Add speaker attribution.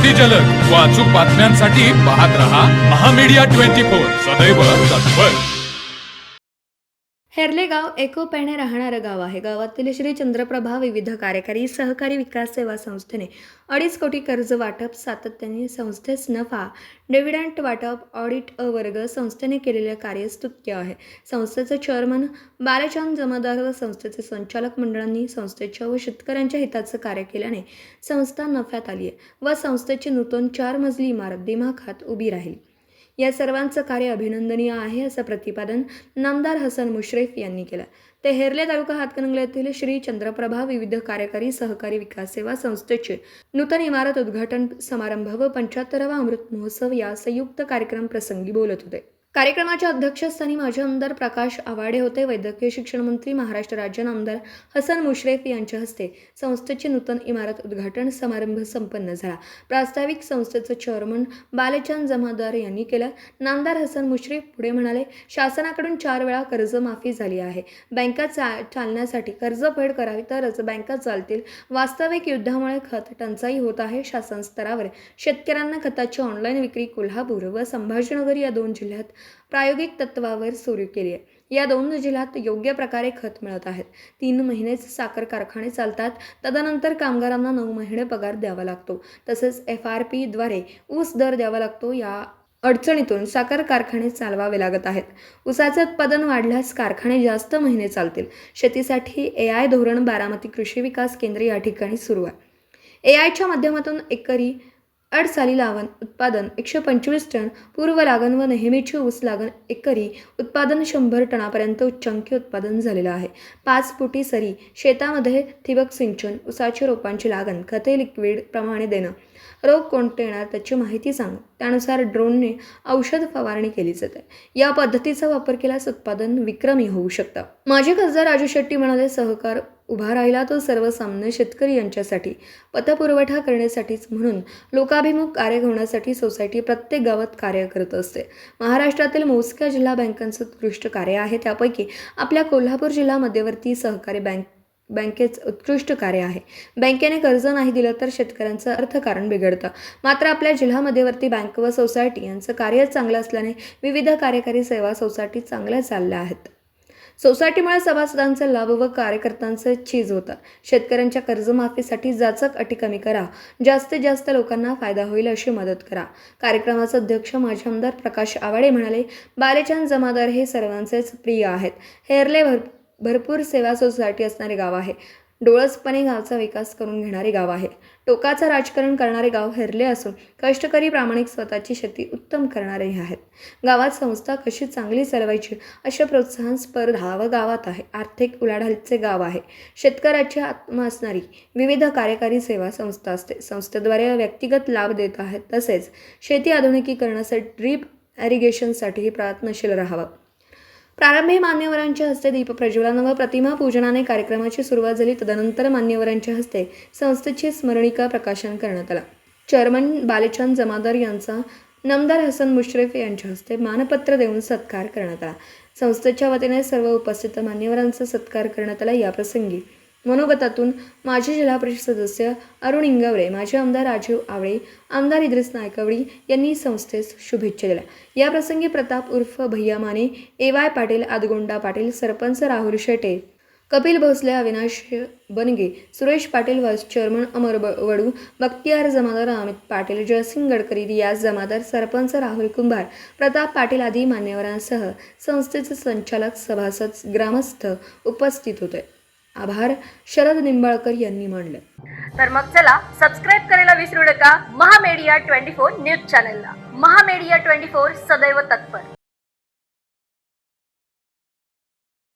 Speaker 1: अति जलद व अचूक बातम्यांसाठी पाहत रहा महामीडिया 24 सदैव तत्पर।
Speaker 2: हेरले गाव एकोप्याने राहणारं गाव आहे. गावातील श्री चंद्रप्रभा विविध कार्यकारी सहकारी विकास सेवा संस्थेने 2.5 कोटी कर्ज वाटप सातत्याने संस्थेस नफा डिव्हिडंड वाटप ऑडिट वर्ग संस्थेने केलेले कार्य स्तुत्य आहे. संस्थेचे चेअरमन बालचंद जमादार व संस्थेचे संचालक मंडळांनी संस्थेच्या व शेतकऱ्यांच्या हिताचं कार्य केल्याने संस्था नफ्यात आली आहे व संस्थेची नूतन 4 मजली इमारत दिमाखात उभी राहिली. या सर्वांचं कार्य अभिनंदनीय आहे असं प्रतिपादन नामदार हसन मुश्रीफ यांनी केलं. ते हेरले तालुका हातकणंगले येथील श्री चंद्रप्रभा विविध कार्यकारी सहकारी विकास सेवा संस्थेचे नूतन इमारत उद्घाटन समारंभ व 75वा अमृत महोत्सव या संयुक्त कार्यक्रम प्रसंगी बोलत होते. कार्यक्रमाच्या अध्यक्षस्थानी माजी आमदार प्रकाश आवाडे होते. वैद्यकीय शिक्षण मंत्री महाराष्ट्र राज्य नामदार हसन मुश्रीफ यांच्या हस्ते संस्थेची नूतन इमारत उद्घाटन समारंभ संपन्न झाला. प्रास्ताविक संस्थेचं चेअरमन बालचंद जमादार यांनी केलं. नामदार हसन मुश्रीफ पुढे म्हणाले, शासनाकडून 4 वेळा कर्जमाफी झाली आहे. बँका चालण्यासाठी कर्जफेड करावी तरच बँका चालतील. वास्तविक युद्धामुळे खत टंचाई होत आहे. शासन स्तरावर शेतकऱ्यांना खताची ऑनलाईन विक्री कोल्हापूर व संभाजीनगर या 2 जिल्ह्यात प्रायोगिक तत्वावर सुरू केली आहे. या 2 जिल्ह्यात योग्य प्रकारे खत मिळत आहेत. 3 महिनेच साखर कारखाने चालतात. तदनंतर कामगारांना 9 महिने पगार द्यावा लागतो. तसेच FRP द्वारे ऊस दर द्यावा लागतो. या अडचणीतून साखर कारखाने चालवावे लागत आहेत. ऊसाचे उत्पादन वाढल्यास कारखाने जास्त महिने चालतील. शेतीसाठी AI धोरण बारामती कृषी विकास केंद्र या ठिकाणी सुरू आहे. AIच्या माध्यमातून एकरी साली लागण उत्पादन 125 टन, पूर्व लागण व नेहमीची ऊस लागण एकरी उत्पादन 100 टनापर्यंत उच्चांकी उत्पादन झालेलं आहे. 5 फुटी सरी शेतामध्ये ठिबक सिंचन, ऊसाच्या रोपांची लागण, खते लिक्विड प्रमाणे देणं, रोग कोणते येणार त्याची माहिती सांग, त्यानुसार ड्रोनने औषध फवारणी केली जाते. या पद्धतीचा वापर केल्यास उत्पादन विक्रमी होऊ शकतं. माजी खासदार राजू शेट्टी म्हणाले, सहकार उभा राहिला तो सर्वसामान्य शेतकरी यांच्यासाठी पतपुरवठा करण्यासाठीच, म्हणून लोकाभिमुख कार्य होण्यासाठी सोसायटी प्रत्येक गावात कार्य करत असते. महाराष्ट्रातील मोजक्या जिल्हा बँकांचं उत्कृष्ट कार्य आहे. त्यापैकी आपल्या कोल्हापूर जिल्हा मध्यवर्ती सहकारी बँकेचं उत्कृष्ट कार्य आहे. बँकेने कर्ज नाही दिलं तर शेतकऱ्यांचं अर्थकारण बिघडतं. मात्र आपल्या जिल्हा मध्यवर्ती बँक व सोसायटी यांचं कार्य चांगलं असल्याने विविध कार्यकारी सेवा सोसायटी चांगल्या चालल्या आहेत. सोसायटीमुळे सभासदांचा लाभ व कार्यकर्त्यांचं चीज होतं. शेतकऱ्यांच्या कर्जमाफीसाठी जाचक अटी कमी करा. जास्तीत जास्त लोकांना फायदा होईल अशी मदत करा. कार्यक्रमाचे अध्यक्ष माजी आमदार प्रकाश आवाडे म्हणाले, बालचंद जमादार हे सर्वांचेच प्रिय आहेत. हेरले भरपूर सेवा सोसायटी असणारे गाव आहे. डोळसपणे गावचा विकास करून घेणारे गाव आहे. टोकाचं राजकारण करणारे गाव हेरले असून कष्टकरी प्रामाणिक स्वतःची शेती उत्तम करणारे आहेत. गावात संस्था कशी चांगली चालवायची असे प्रोत्साहन स्पर्धा व गावात आहे. आर्थिक उलाढालीचे गाव आहे. शेतकऱ्याची आत्मा असणारी विविध कार्यकारी सेवा संस्था असते. संस्थेद्वारे व्यक्तिगत लाभ देत आहेत. तसेच शेती आधुनिकीकरणासाठी ड्रीप इरिगेशनसाठीही प्रयत्नशील राहावं. प्रारंभी मान्यवरांच्या हस्ते दीप प्रज्वलन व प्रतिमा पूजनाने कार्यक्रमाची सुरुवात झाली. तदनंतर मान्यवरांच्या हस्ते संस्थेची स्मरणिका प्रकाशन करण्यात आला. चेअरमन बालचंद जमादार यांचा नामदार हसन मुश्रीफ यांच्या हस्ते मानपत्र देऊन सत्कार करण्यात आला. संस्थेच्या वतीने सर्व उपस्थित मान्यवरांचा सत्कार करण्यात आला. या प्रसंगी मनोगतातून माजी जिल्हा परिषद सदस्य अरुण इंगवरे, माजी आमदार राजीव आवळे, आमदार इद्रिस नायकवडी यांनी संस्थेस शुभेच्छा दिल्या. या प्रसंगी प्रताप उर्फ भैया माने, AY पाटील, आदगोंडा पाटील, सरपंच राहुल शेटे, कपिल भोसले, अविनाश बनगे, सुरेश पाटील, व्हाईस चेअरमन अमर वडू, बख्तियार जमादार, अमित पाटील, जयसिंग गडकरी, रियाज जमादार, सरपंच राहुल कुंभार, प्रताप पाटील आदी मान्यवरांसह संस्थेचे संचालक, सभासद, ग्रामस्थ उपस्थित होते. आभार शरद निंबाळकर यांनी मानले.
Speaker 3: तर मग चला सबस्क्राईब करायला विसरू नका महामीडिया 24 न्यूज चॅनलला. महामीडिया 24 सदैव तत्पर.